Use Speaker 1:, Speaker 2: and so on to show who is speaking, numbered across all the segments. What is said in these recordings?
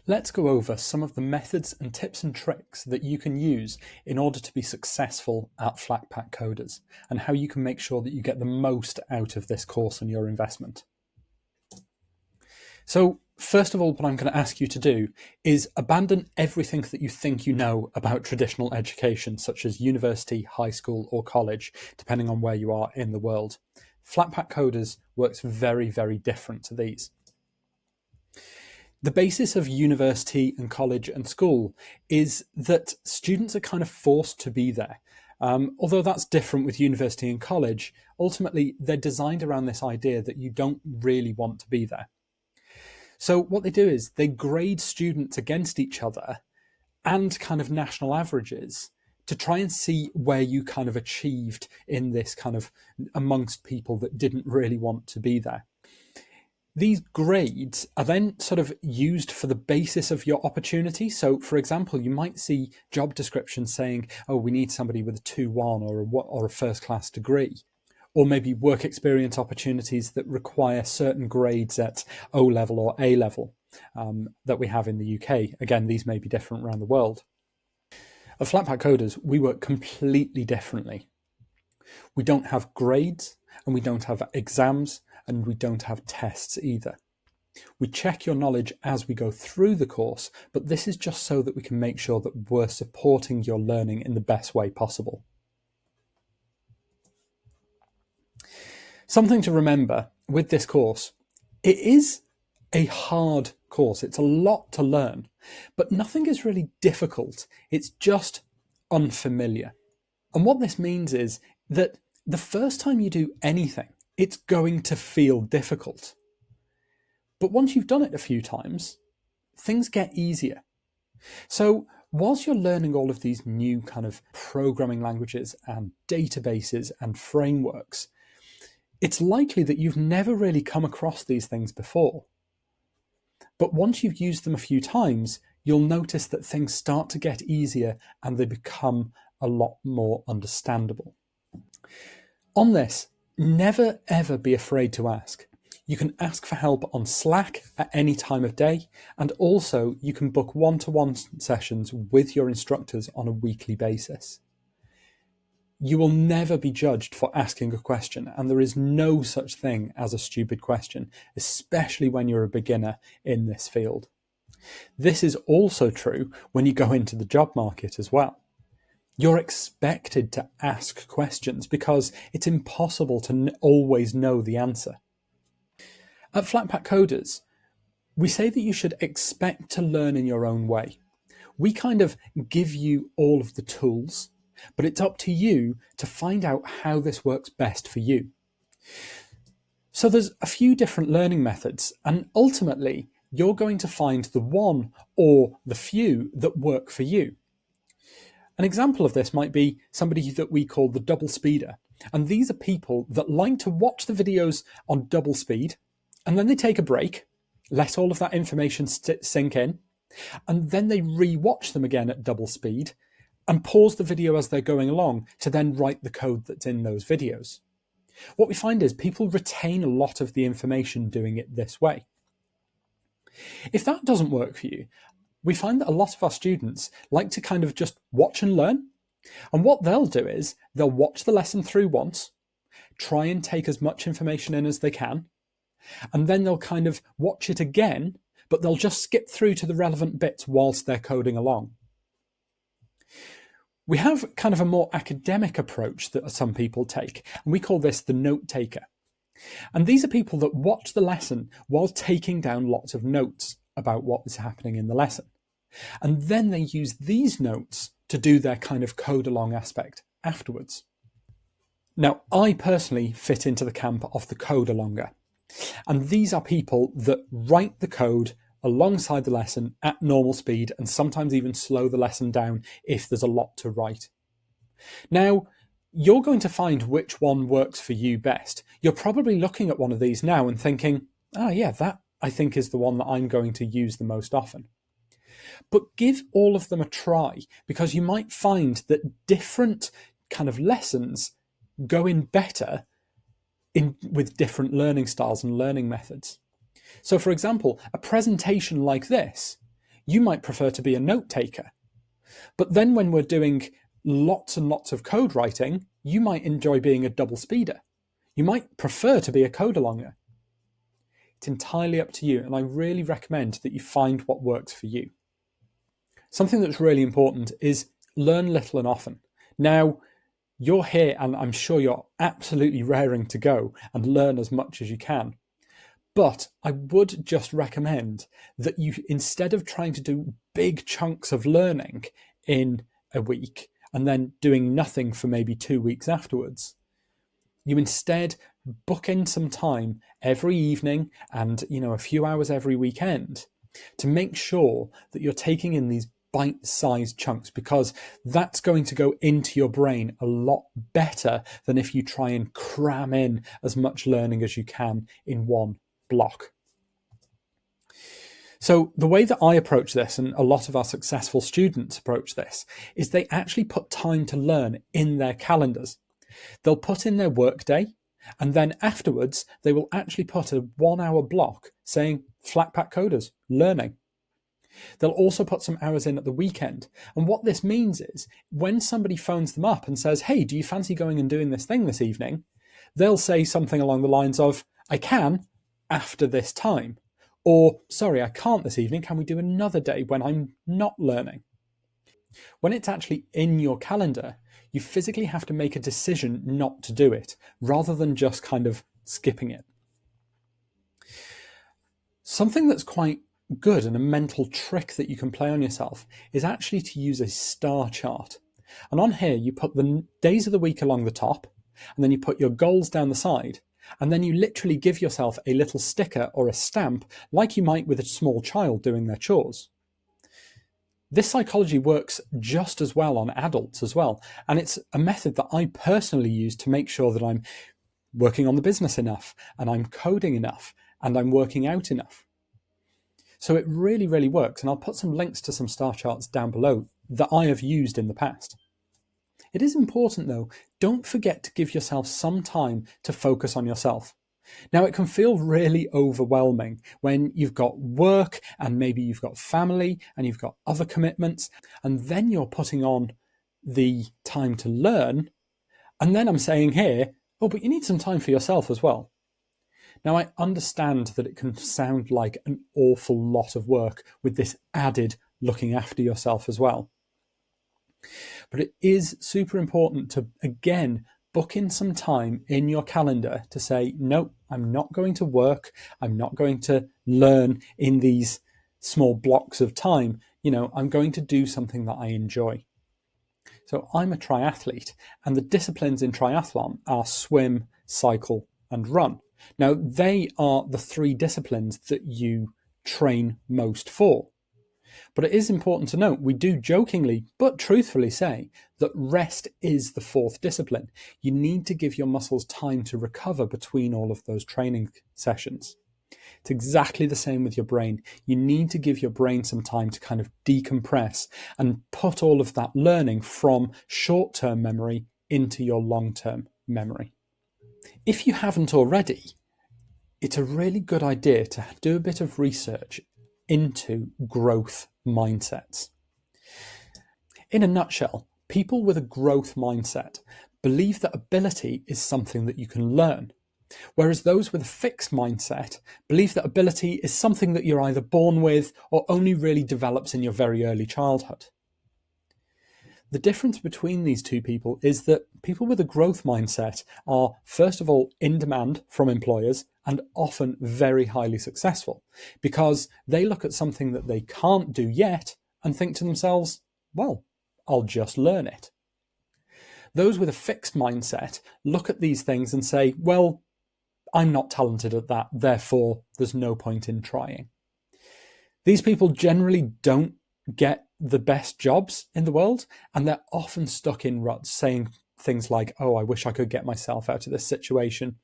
Speaker 1: Let's go over some of the methods and tips and tricks that you can use in order to be successful at Flatpack Coders, and how you can make sure that you get the most out of this course and your investment. So first of all, what I'm going to ask you to do is abandon everything that you think you know about traditional education, such as university, high school, or college, depending on where you are in the world. Flatpack Coders works very, very different to these. The basis of university and college and school is that students are kind of forced to be there. Although that's different with university and college, ultimately they're designed around this idea that you don't really want to be there. So what they do is they grade students against each other and kind of national averages to try and see where you kind of achieved in this kind of amongst people that didn't really want to be there. These grades are then sort of used for the basis of your opportunity. So, for example, you might see job descriptions saying, oh, we need somebody with a 2-1 or a first-class degree. Or maybe work experience opportunities that require certain grades at O level or A level that we have in the UK. Again, these may be different around the world. At Flatpack Coders, we work completely differently. We don't have grades, and we don't have exams, and we don't have tests either. We check your knowledge as we go through the course, but this is just so that we can make sure that we're supporting your learning in the best way possible. Something to remember with this course, it is a hard course. It's a lot to learn, but nothing is really difficult. It's just unfamiliar. And what this means is that the first time you do anything, it's going to feel difficult. But once you've done it a few times, things get easier. So whilst you're learning all of these new kind of programming languages and databases and frameworks, it's likely that you've never really come across these things before. But once you've used them a few times, you'll notice that things start to get easier and they become a lot more understandable. On this, never ever be afraid to ask. You can ask for help on Slack at any time of day, and also you can book one-to-one sessions with your instructors on a weekly basis. You will never be judged for asking a question, and there is no such thing as a stupid question, especially when you're a beginner in this field. This is also true when you go into the job market as well. You're expected to ask questions because it's impossible to always know the answer. At Flatpack Coders, we say that you should expect to learn in your own way. We kind of give you all of the tools, but it's up to you to find out how this works best for you. So there's a few different learning methods, and ultimately you're going to find the one or the few that work for you. An example of this might be somebody that we call the double speeder. And these are people that like to watch the videos on double speed, and then they take a break, let all of that information sink in, and then they re-watch them again at double speed and pause the video as they're going along to then write the code that's in those videos. What we find is people retain a lot of the information doing it this way. If that doesn't work for you, we find that a lot of our students like to kind of just watch and learn. And what they'll do is they'll watch the lesson through once, try and take as much information in as they can, and then they'll kind of watch it again, but they'll just skip through to the relevant bits whilst they're coding along. We have kind of a more academic approach that some people take, and we call this the note taker. And these are people that watch the lesson while taking down lots of notes about what is happening in the lesson. And then they use these notes to do their kind of code along aspect afterwards. Now, I personally fit into the camp of the code alonger. And these are people that write the code alongside the lesson at normal speed and sometimes even slow the lesson down if there's a lot to write. Now, you're going to find which one works for you best. You're probably looking at one of these now and thinking, oh yeah, that I think is the one that I'm going to use the most often. But give all of them a try, because you might find that different kind of lessons go in better with different learning styles and learning methods. So for example, a presentation like this, You might prefer to be a note taker. But then when we're doing lots and lots of code writing, you might enjoy being a double speeder. You might prefer to be a code alonger. It's entirely up to you, and I really recommend that you find what works for you. Something that's really important is learn little and often. Now, you're here, and I'm sure you're absolutely raring to go and learn as much as you can. But I would just recommend that you, instead of trying to do big chunks of learning in a week and then doing nothing for maybe 2 weeks afterwards, you instead book in some time every evening and a few hours every weekend to make sure that you're taking in these bite-sized chunks, because that's going to go into your brain a lot better than if you try and cram in as much learning as you can in one block. So the way that I approach this, and a lot of our successful students approach this, is they actually put time to learn in their calendars. They'll put in their work day, and then afterwards they will actually put a 1 hour block saying Flatpack Coders learning. They'll also put some hours in at the weekend. And what this means is when somebody phones them up and says, hey, do you fancy going and doing this thing this evening? They'll say something along the lines of, I can after this time. Or, sorry, I can't this evening. Can we do another day when I'm not learning? When it's actually in your calendar, you physically have to make a decision not to do it, rather than just kind of skipping it. Something that's quite good and a mental trick that you can play on yourself is actually to use a star chart. And on here, you put the days of the week along the top, and then you put your goals down the side, and then you literally give yourself a little sticker or a stamp like you might with a small child doing their chores. This psychology works just as well on adults as well, and it's a method that I personally use to make sure that I'm working on the business enough, and I'm coding enough, and I'm working out enough. So it really, really works, and I'll put some links to some star charts down below that I have used in the past. It is important though, don't forget to give yourself some time to focus on yourself. Now, it can feel really overwhelming when you've got work and maybe you've got family and you've got other commitments, and then you're putting on the time to learn. And then I'm saying here, oh, but you need some time for yourself as well. Now, I understand that it can sound like an awful lot of work with this added looking after yourself as well. But it is super important to, again, book in some time in your calendar to say, no, I'm not going to work. I'm not going to learn in these small blocks of time. I'm going to do something that I enjoy. So I'm a triathlete, and the disciplines in triathlon are swim, cycle, and run. Now, they are the 3 disciplines that you train most for. But it is important to note, we do jokingly but truthfully say that rest is the 4th discipline. You need to give your muscles time to recover between all of those training sessions. It's exactly the same with your brain. You need to give your brain some time to kind of decompress and put all of that learning from short-term memory into your long-term memory. If you haven't already, it's a really good idea to do a bit of research into growth mindsets. In a nutshell, people with a growth mindset believe that ability is something that you can learn, whereas those with a fixed mindset believe that ability is something that you're either born with or only really develops in your very early childhood. The difference between these two people is that people with a growth mindset are, first of all, in demand from employers and often very highly successful, because they look at something that they can't do yet and think to themselves, well, I'll just learn it. Those with a fixed mindset look at these things and say, well, I'm not talented at that, therefore there's no point in trying. These people generally don't get the best jobs in the world, and they're often stuck in ruts saying things like, oh, I wish I could get myself out of this situation,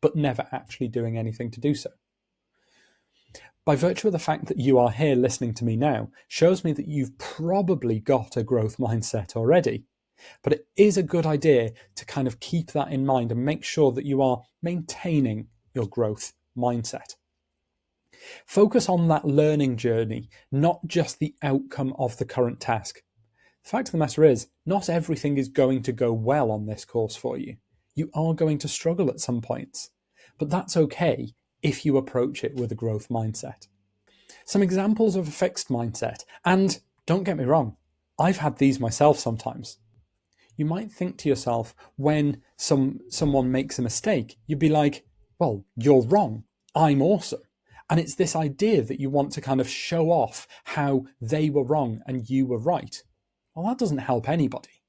Speaker 1: but never actually doing anything to do so. By virtue of the fact that you are here listening to me now, shows me that you've probably got a growth mindset already. But it is a good idea to kind of keep that in mind and make sure that you are maintaining your growth mindset. Focus on that learning journey, not just the outcome of the current task. The fact of the matter is, not everything is going to go well on this course for you. You are going to struggle at some points, but that's okay if you approach it with a growth mindset. Some examples of a fixed mindset, and don't get me wrong, I've had these myself sometimes. You might think to yourself when someone makes a mistake, you'd be like, well, you're wrong, I'm awesome. And it's this idea that you want to kind of show off how they were wrong and you were right. Well, that doesn't help anybody.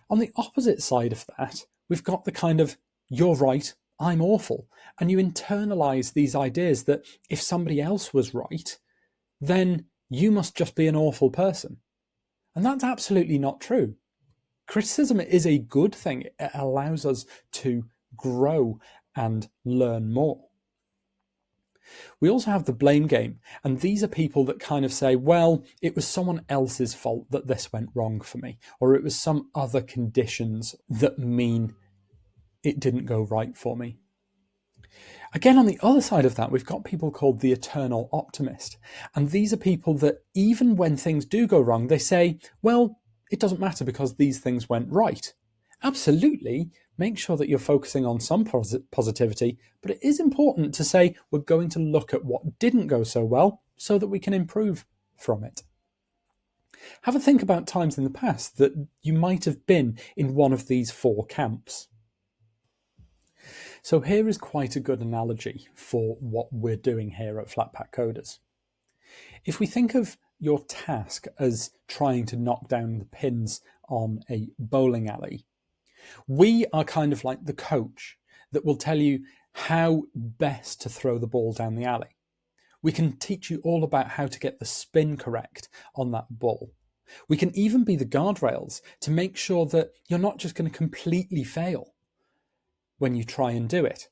Speaker 1: On the opposite side of that, we've got the kind of, you're right, I'm awful. And you internalize these ideas that if somebody else was right, then you must just be an awful person. And that's absolutely not true. Criticism is a good thing. It allows us to grow and learn more. We also have the blame game, and these are people that kind of say, well, it was someone else's fault that this went wrong for me, or it was some other conditions that mean it didn't go right for me. Again, on the other side of that, we've got people called the eternal optimist, and these are people that even when things do go wrong, they say, well, it doesn't matter because these things went right. Absolutely, make sure that you're focusing on some positivity, but it is important to say we're going to look at what didn't go so well so that we can improve from it. Have a think about times in the past that you might have been in one of these four camps. So here is quite a good analogy for what we're doing here at Flatpack Coders. If we think of your task as trying to knock down the pins on a bowling alley, we are kind of like the coach that will tell you how best to throw the ball down the alley. We can teach you all about how to get the spin correct on that ball. We can even be the guardrails to make sure that you're not just going to completely fail when you try and do it.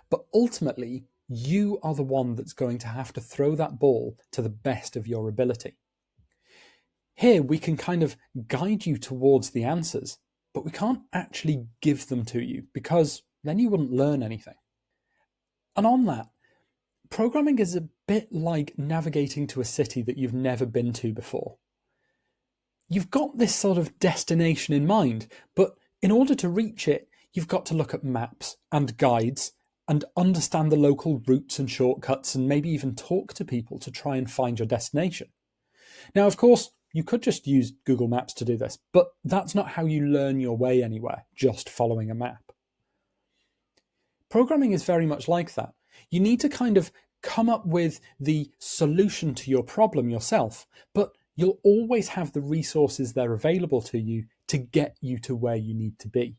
Speaker 1: But ultimately, you are the one that's going to have to throw that ball to the best of your ability. Here, we can kind of guide you towards the answers, but we can't actually give them to you because then you wouldn't learn anything. And on that, programming is a bit like navigating to a city that you've never been to before. You've got this sort of destination in mind, but in order to reach it, you've got to look at maps and guides and understand the local routes and shortcuts and maybe even talk to people to try and find your destination. Now, of course, you could just use Google Maps to do this, but that's not how you learn your way anywhere, just following a map. Programming is very much like that. You need to kind of come up with the solution to your problem yourself, but you'll always have the resources there available to you to get you to where you need to be.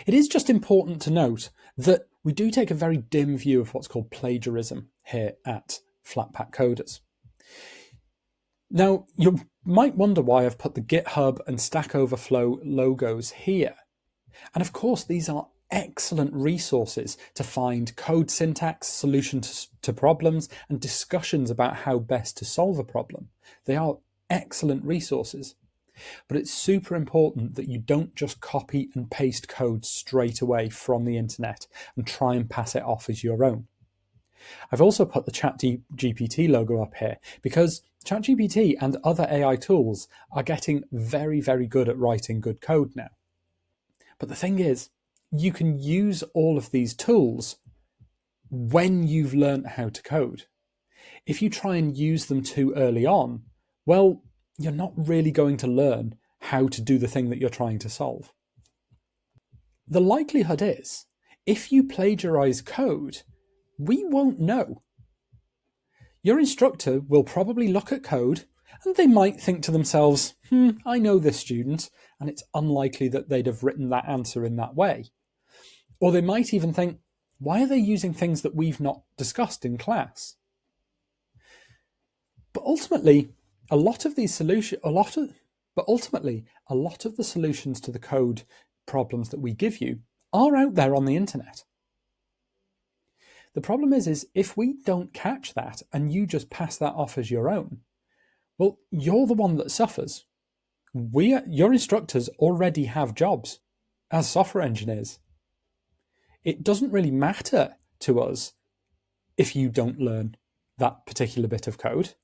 Speaker 1: It is just important to note that we do take a very dim view of what's called plagiarism here at Flatpack Coders. Now, you might wonder why I've put the GitHub and Stack Overflow logos here. And of course, these are excellent resources to find code syntax, solutions to problems, and discussions about how best to solve a problem. They are excellent resources. But it's super important that you don't just copy and paste code straight away from the internet and try and pass it off as your own. I've also put the ChatGPT logo up here because ChatGPT and other AI tools are getting very, very good at writing good code now. But the thing is, you can use all of these tools when you've learned how to code. If you try and use them too early on, well, you're not really going to learn how to do the thing that you're trying to solve. The likelihood is, if you plagiarize code, we won't know. Your instructor will probably look at code and they might think to themselves, I know this student, and it's unlikely that they'd have written that answer in that way. Or they might even think, why are they using things that we've not discussed in class? But ultimately, a lot of the solutions to the code problems that we give you are out there on the internet. The problem is if we don't catch that and you just pass that off as your own, well, you're the one that suffers. Your instructors already have jobs as software engineers. It doesn't really matter to us if you don't learn that particular bit of code.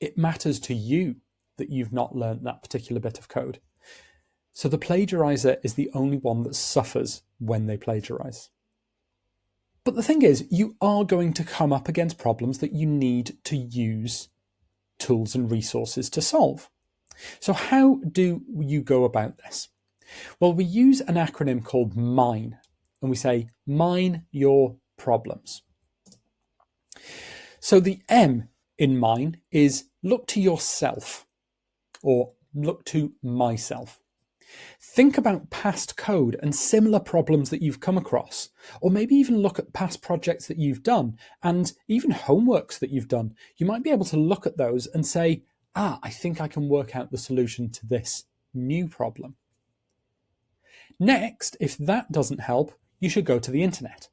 Speaker 1: It matters to you that you've not learned that particular bit of code. So the plagiarizer is the only one that suffers when they plagiarize. But the thing is, you are going to come up against problems that you need to use tools and resources to solve. So how do you go about this? Well, we use an acronym called MINE, and we say, mine your problems. So the M in MINE is look to yourself, or look to myself. Think about past code and similar problems that you've come across, or maybe even look at past projects that you've done and even homeworks that you've done. You might be able to look at those and say, I think I can work out the solution to this new problem. Next, if that doesn't help, you should go to the internet.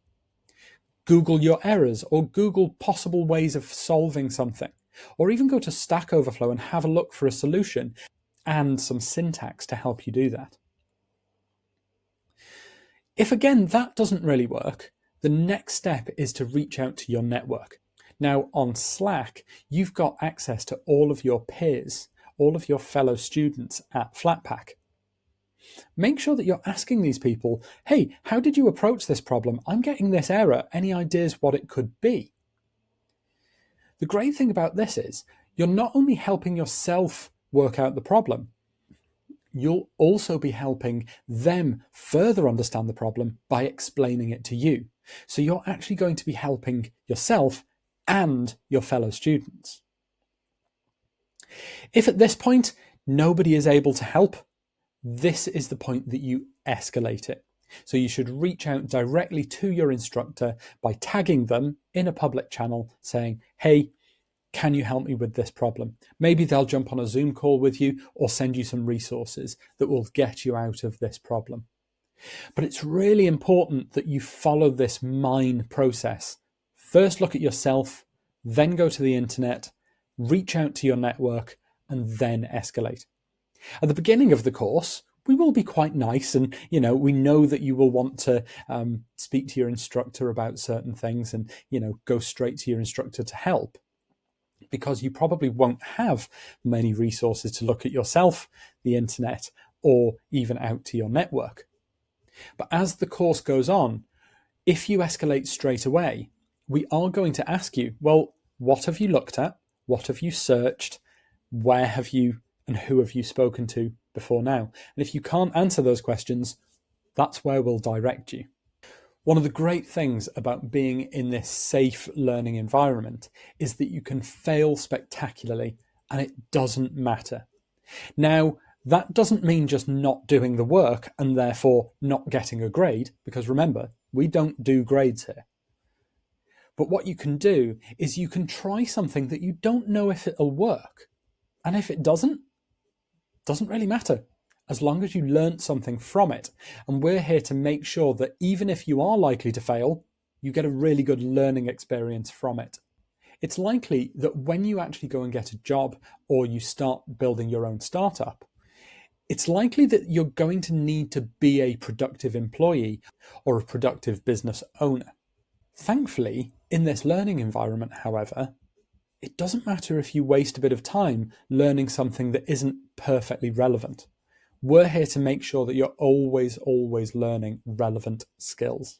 Speaker 1: Google your errors or Google possible ways of solving something, or even go to Stack Overflow and have a look for a solution and some syntax to help you do that. If again that doesn't really work, the next step is to reach out to your network. Now on Slack, you've got access to all of your peers, all of your fellow students at Flatpack. Make sure that you're asking these people, hey, how did you approach this problem? I'm getting this error. Any ideas what it could be? The great thing about this is you're not only helping yourself work out the problem, you'll also be helping them further understand the problem by explaining it to you. So you're actually going to be helping yourself and your fellow students. If at this point nobody is able to help, this is the point that you escalate it. So you should reach out directly to your instructor by tagging them in a public channel saying, hey, can you help me with this problem? Maybe they'll jump on a Zoom call with you or send you some resources that will get you out of this problem. But it's really important that you follow this MINE process. First look at yourself, then go to the internet, reach out to your network, and then escalate. At the beginning of the course, we will be quite nice and, we know that you will want to speak to your instructor about certain things and, go straight to your instructor to help, because you probably won't have many resources to look at yourself, the internet, or even out to your network. But as the course goes on, if you escalate straight away, we are going to ask you, well, what have you looked at? What have you searched? Where have you and who have you spoken to before now? And if you can't answer those questions, that's where we'll direct you. One of the great things about being in this safe learning environment is that you can fail spectacularly and it doesn't matter. Now, that doesn't mean just not doing the work and therefore not getting a grade, because remember, we don't do grades here. But what you can do is you can try something that you don't know if it'll work. And if it doesn't really matter, as long as you learnt something from it. And we're here to make sure that even if you are likely to fail, you get a really good learning experience from it. It's likely that when you actually go and get a job or you start building your own startup, it's likely that you're going to need to be a productive employee or a productive business owner. Thankfully, in this learning environment, however, it doesn't matter if you waste a bit of time learning something that isn't perfectly relevant. We're here to make sure that you're always learning relevant skills.